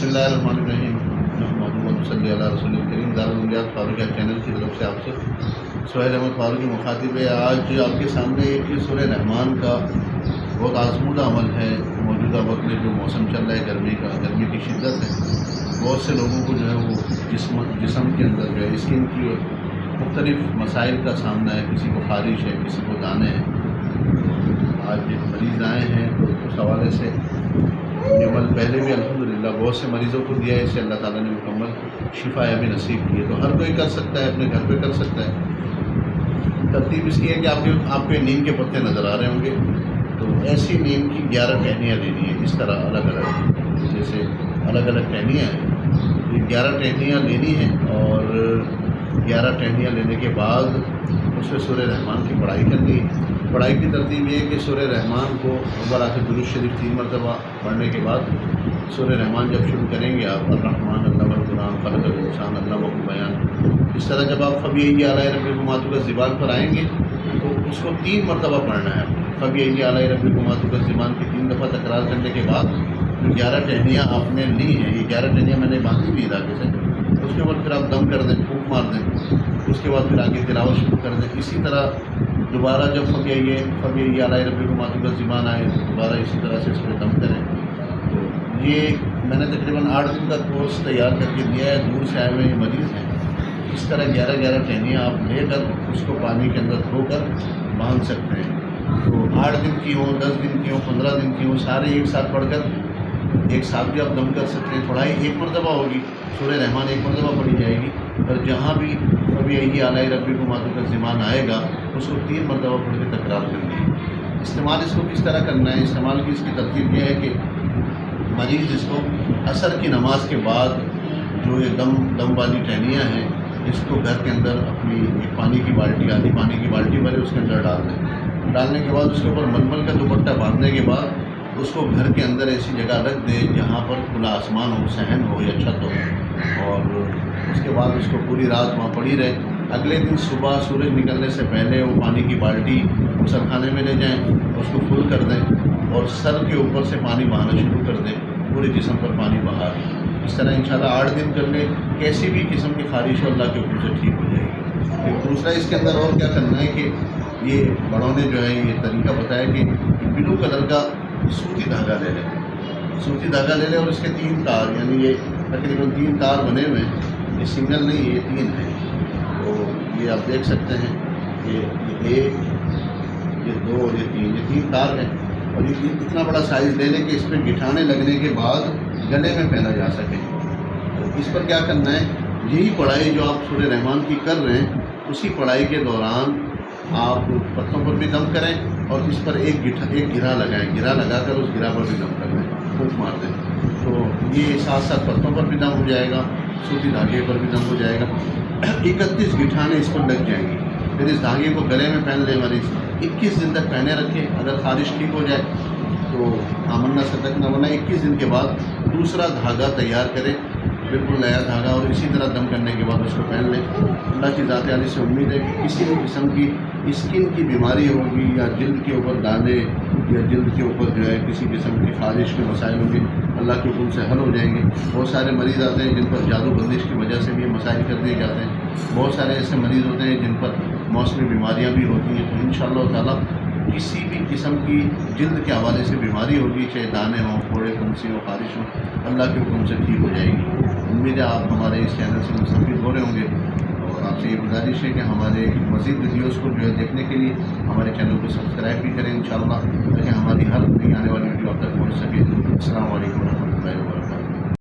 बिस्मिल्लाहिर्रहमानिर्रहीम मोहम्मद सल्ली अला रसूल करीम दारुल फारूक चैनल की तरफ से आपसे सुहैल अहमद फारूकी मुखातिब है। आज आपके सामने एक सूरह रहमान का बहुत आजमूदा अमल है। मौजूदा वक्त में जो मौसम चल रहा है गर्मी की शिद्दत है, बहुत से लोगों को जो है वो जिस्म के अंदर जो है स्किन की मुख्तलिफ मसाइल का सामना है। किसी को खारिश है, किसी को दाने हैं। आज मरीज़ आए हैं तो उस हवाले से ये अमल पहले भी अल्हम्दुलिल्लाह बहुत से मरीज़ों को दिया है। इससे अल्लाह ताला ने मुकम्मल शिफा भी नसीब की है। तो हर कोई कर सकता है, अपने घर पे कर सकता है। तरतीब इसकी है कि आपके नीम के पत्ते नज़र आ रहे होंगे, तो ऐसी नीम की 11 टहनियाँ लेनी है। इस तरह अलग अलग, जैसे अलग अलग टहनियाँ हैं, ये 11 टहनियाँ लेनी है। और 11 टहनियाँ लेने के बाद उसमें सूरह रहमान की पढ़ाई करनी है। पढ़ाई की तरतीब ये है कि सूरह रहमान को ऊपर आके दुरूद शरीफ 3 मरतबा पढ़ने के बाद सूरह रहमान जब शुरू करेंगे आप, अर्रहमान अल्लमल कुरान खलक़ल इंसान अल्लमहुल बयान, इस तरह जब आप फ़बीअय्यि आलाइ रब्बिकुमा तुकज़्ज़िबान पर आएंगे तो उसको 3 मरतबा पढ़ना है। फ़बीअय्यि आलाइ रब्बिकुमा तुकज़्ज़िबान की 3 दफ़ा तकरार करने के बाद जो 11 टहनियाँ आपने ली हैं, ये 11 टहनियाँ मैंने बांधी हुई धागे से, उसके बाद फिर आप दम कर दें, फूंक मार दें। उसके बाद फिर आगे तिलावत शुरू कर दें। इसी तरह दोबारा जब फ़बीअय्यि आलाइ रब्बिकुमा तुकज़्ज़िबान आए तो दोबारा इसी तरह से इस पर दम करें। तो ये मैंने तकरीबन 8 दिन का कोर्स तैयार करके दिया है। दूर से आए हुए ये मरीज़ हैं। इस तरह 11 टहनियाँ आप लेकर उसको पानी के अंदर धोकर बांध सकते हैं। तो 8 दिन की हो, 10 दिन की हो, 15 दिन की हो, सारे एक साथ पढ़कर एक साथ भी आप दम कर सकते हैं। पढ़ाई 1 मरतबा होगी, सूरह रहमान 1 मरतबा पढ़ी जाएगी, और जहाँ भी फ़बीअय्यि आलाइ रब्बिकुमा तुकज़्ज़िबान आएगा उसको 3 मरतबा पढ़ के तकरार करनी है। इस्तेमाल इसको किस तरह करना है, इस्तेमाल की इसकी तरतीब यह है कि मरीज़ इसको असर की नमाज के बाद जो ये दम वाली टहनियाँ हैं, इसको घर के अंदर अपनी एक पानी की बाल्टी, आधी पानी की बाल्टी भरे उसके अंदर डाल दें। डालने के बाद उसके ऊपर मलमल का दुपट्टा बांधने के बाद उसको घर के अंदर ऐसी जगह रख दें जहाँ पर खुला आसमान हो, सहन हो या छत हो, और उसके बाद उसको पूरी रात वहाँ पड़ी रहे। अगले दिन सुबह सूरज निकलने से पहले वो पानी की बाल्टी गुसलखाने में ले जाएं, उसको फुल कर दें और सर के ऊपर से पानी बहाना शुरू कर दें, पूरे जिस्म पर पानी बहा दें। इस तरह इंशाल्लाह 8 दिन कर ले, कैसी भी किस्म की खारिश अल्लाह के हुक्म से ठीक हो जाएगी। एक दूसरा इसके अंदर और क्या करना है कि ये बड़ों ने जो है ये तरीका बताया कि ब्लू कलर का सूती धागा ले लें। सूती धागा ले लें और इसके 3 तार, यानी ये तकरीबन 3 तार बने हुए हैं। ये सिंगल नहीं, ये 3 हैं। तो ये आप देख सकते हैं, ये 1, ये 2 और ये 3 तार हैं। और ये इतना बड़ा साइज़ ले लें कि इस पर गिठाने लगने के बाद गले में पहना जा सके। तो इस पर क्या करना है, यही पढ़ाई जो आप सूरह रहमान की कर रहे हैं, उसी पढ़ाई के दौरान आप पत्तों पर भी दम करें और इस पर एक गिरा लगाएं। गिरा लगाकर उस गिरा पर भी दम कर दें, फूंक मार दें। तो ये साथ साथ पत्तों पर भी दम हो जाएगा, सूती धागे पर भी दम हो जाएगा। 31 गिठाने इस पर लग जाएंगी। फिर इस धागे को गले में पहन ले मरीज़, 21 दिन तक पहने रखें। अगर खारिश ठीक हो जाए तो आमन्ना सदक न बना, 21 दिन के बाद दूसरा धागा तैयार करें, बिल्कुल नया धागा, और इसी तरह दम करने के बाद उसको पहन लें। अल्लाह की ज़ात आली से उम्मीद है कि किसी भी किस्म की स्किन की बीमारी होगी या जल्द के ऊपर दाने या जल्द के ऊपर जो है किसी किस्म की खारिश के मसाइल होंगे, अल्लाह के हुक्म से हल हो जाएंगे। बहुत सारे मरीज़ आते हैं जिन पर जादू बंदिश की वजह से भी ये मसाइल कर दिए जाते हैं। बहुत सारे ऐसे मरीज़ होते हैं जिन पर मौसमी बीमारियाँ भी होती हैं। तो इंशाअल्लाह ताला किसी भी किस्म की जल्द के हवाले से बीमारी होगी, चाहे दाने हों, फोड़े, फुंसी हो, खारिश हो, अल्लाह के हुक्म से ठीक हो जाएगी। उम्मीद है आप हमारे इस चैनल से मुस्तफ़ीद हो रहे होंगे, और आपसे ये गुजारिश है कि हमारे मज़ीद वीडियोज़ को जो है देखने के लिए हमारे चैनल को सब्सक्राइब भी करें इंशाअल्लाह, ताकि हमारी